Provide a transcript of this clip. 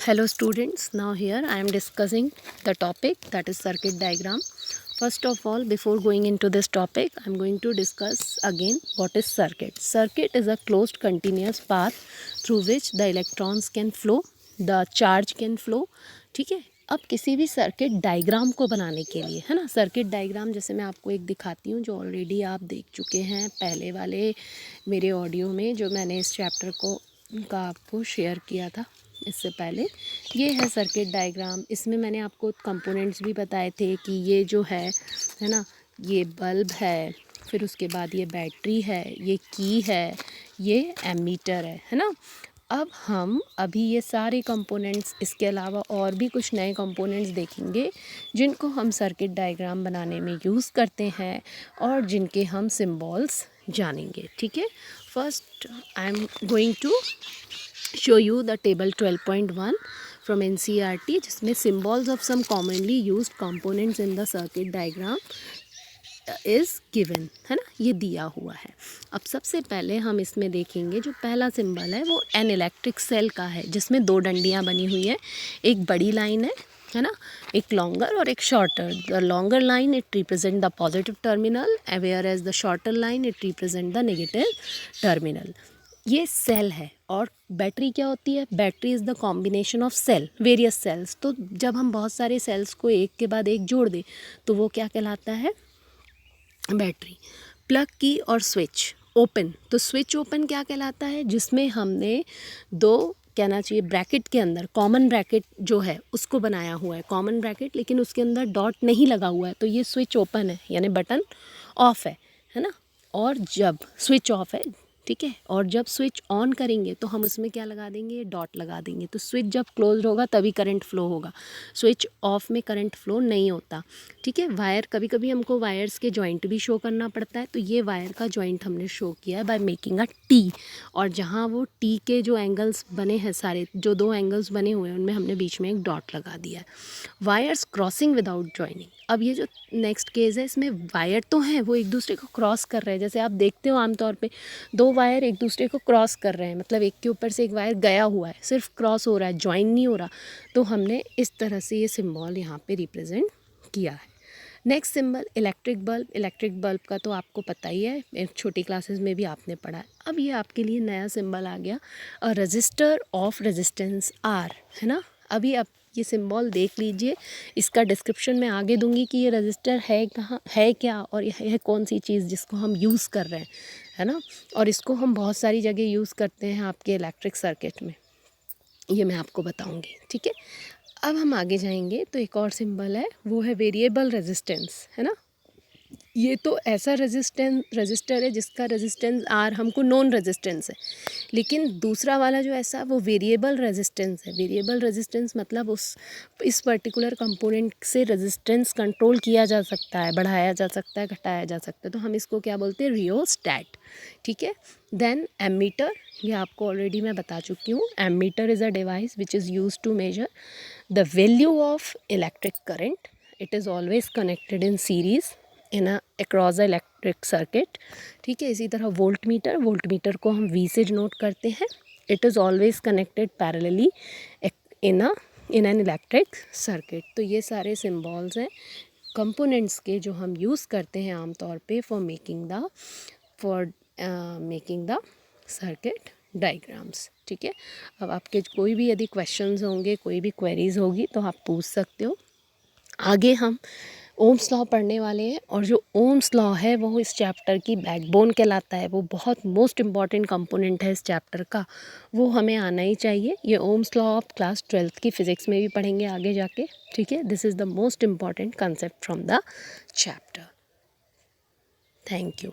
Hello students, now here I am discussing the topic that is circuit diagram. First of all, before going into this topic, I am going to discuss again what is circuit. Circuit is a closed continuous path through which the electrons can flow, the charge can flow. ठीक है, अब किसी भी circuit diagram को बनाने के लिए, है ना, सर्किट डायग्राम जैसे मैं आपको एक दिखाती हूँ जो ऑलरेडी आप देख चुके हैं पहले वाले मेरे ऑडियो में, जो मैंने इस चैप्टर का आपको शेयर किया था इससे पहले। ये है सर्किट डायग्राम। इसमें मैंने आपको कंपोनेंट्स भी बताए थे कि ये जो है ना, ये बल्ब है, फिर उसके बाद ये बैटरी है, ये की है, ये एमीटर है ना। अब हम अभी ये सारे कंपोनेंट्स, इसके अलावा और भी कुछ नए कंपोनेंट्स देखेंगे जिनको हम सर्किट डायग्राम बनाने में यूज़ करते हैं और जिनके हम सिंबल्स जानेंगे। ठीक है, first I am going to show you the table 12.1 from NCERT, जिसमें symbols of some commonly used components in the circuit diagram is given, है ना, ये दिया हुआ है। अब सबसे पहले हम इसमें देखेंगे जो पहला सिंबल है वो एन इलेक्ट्रिक सेल का है, जिसमें दो डंडियाँ बनी हुई है, एक बड़ी लाइन है ना, एक लॉन्गर और एक shorter. The longer line it represent the positive terminal, whereas the shorter line it represent the negative terminal. ये सेल है। और बैटरी क्या होती है? Battery is the combination of cell, various cells. तो जब हम बहुत सारे सेल्स को एक के बाद एक जोड़ दें तो वो क्या कहलाता है? बैटरी। प्लग की और स्विच ओपन, तो स्विच ओपन क्या कहलाता है? जिसमें हमने दो, कहना चाहिए ब्रैकेट के अंदर, कॉमन ब्रैकेट जो है उसको बनाया हुआ है, कॉमन ब्रैकेट, लेकिन उसके अंदर डॉट नहीं लगा हुआ है, तो ये स्विच ओपन है, यानी बटन ऑफ है ना। और जब स्विच ऑफ है, ठीक है, और जब स्विच ऑन करेंगे तो हम उसमें क्या लगा देंगे? डॉट लगा देंगे। तो स्विच जब क्लोज होगा तभी करंट फ्लो होगा, स्विच ऑफ में करंट फ्लो नहीं होता। ठीक है, वायर, कभी कभी हमको वायर्स के जॉइंट भी शो करना पड़ता है, तो ये वायर का जॉइंट हमने शो किया है बाय मेकिंग अ टी। और जहाँ वो टी के जो एंगल्स बने हैं, सारे जो दो एंगल्स बने हुए हैं, उनमें हमने बीच में एक डॉट लगा दिया है। Wires crossing without joining. अब ये जो नेक्स्ट केस है, इसमें वायर तो हैं, वो एक दूसरे को क्रॉस कर रहे हैं। जैसे आप देखते हो आमतौर पे दो वायर एक दूसरे को क्रॉस कर रहे हैं, मतलब एक के ऊपर से एक वायर गया हुआ है, सिर्फ क्रॉस हो रहा है, ज्वाइन नहीं हो रहा। तो हमने इस तरह से ये सिंबल यहाँ पे रिप्रेजेंट किया है। Next symbol electric bulb. Electric bulb का तो आपको पता ही है, छोटी क्लासेस में भी आपने पढ़ा है। अब ये आपके लिए नया सिंबल आ गया, a resistor of resistance R, है ना। अभी आप ये सिंबल देख लीजिए, इसका डिस्क्रिप्शन मैं आगे दूंगी कि ये रजिस्टर है कहाँ, है क्या, और यह है कौन सी चीज़ जिसको हम यूज़ कर रहे हैं, है ना। और इसको हम बहुत सारी जगह यूज़ करते हैं आपके इलेक्ट्रिक सर्किट में, ये मैं आपको बताऊंगी। ठीक है, अब हम आगे जाएंगे तो एक और सिंबल है, वो है वेरिएबल रेजिस्टेंस, है ना। ये तो ऐसा रजिस्टर है जिसका रेजिस्टेंस आर हमको नॉन रेजिस्टेंस है, लेकिन दूसरा वाला जो ऐसा वो वेरिएबल रेजिस्टेंस है। वेरिएबल रेजिस्टेंस मतलब इस पर्टिकुलर कंपोनेंट से रेजिस्टेंस कंट्रोल किया जा सकता है, बढ़ाया जा सकता है, घटाया जा सकता है, तो हम इसको क्या बोलते हैं? रियोस्टैट। ठीक है, देन एमीटर, ये आपको ऑलरेडी मैं बता चुकी हूँ। Ammeter is a device which is use to measure the value of electric current. It is always connected in series in across the electric circuit. ठीक है, इसी तरह वोल्ट मीटर को हम वी से डिनोट करते हैं। It is always connected parallelly in an electric circuit. तो ये सारे सिंबल्स हैं कंपोनेंट्स के जो हम यूज़ करते हैं आमतौर पे for making the circuit diagrams. ठीक है, अब आपके कोई भी यदि क्वेश्चंस होंगे, कोई भी क्वेरीज होगी तो आप पूछ सकते हो। आगे हम ओम्स लॉ पढ़ने वाले हैं, और जो ओम्स लॉ है वो इस चैप्टर की बैकबोन कहलाता है, वो बहुत मोस्ट इम्पॉर्टेंट कंपोनेंट है इस चैप्टर का, वो हमें आना ही चाहिए। ये ओम्स लॉ आप क्लास 12th की फ़िज़िक्स में भी पढ़ेंगे आगे जाके। ठीक है, this is the most important concept from the chapter. Thank you.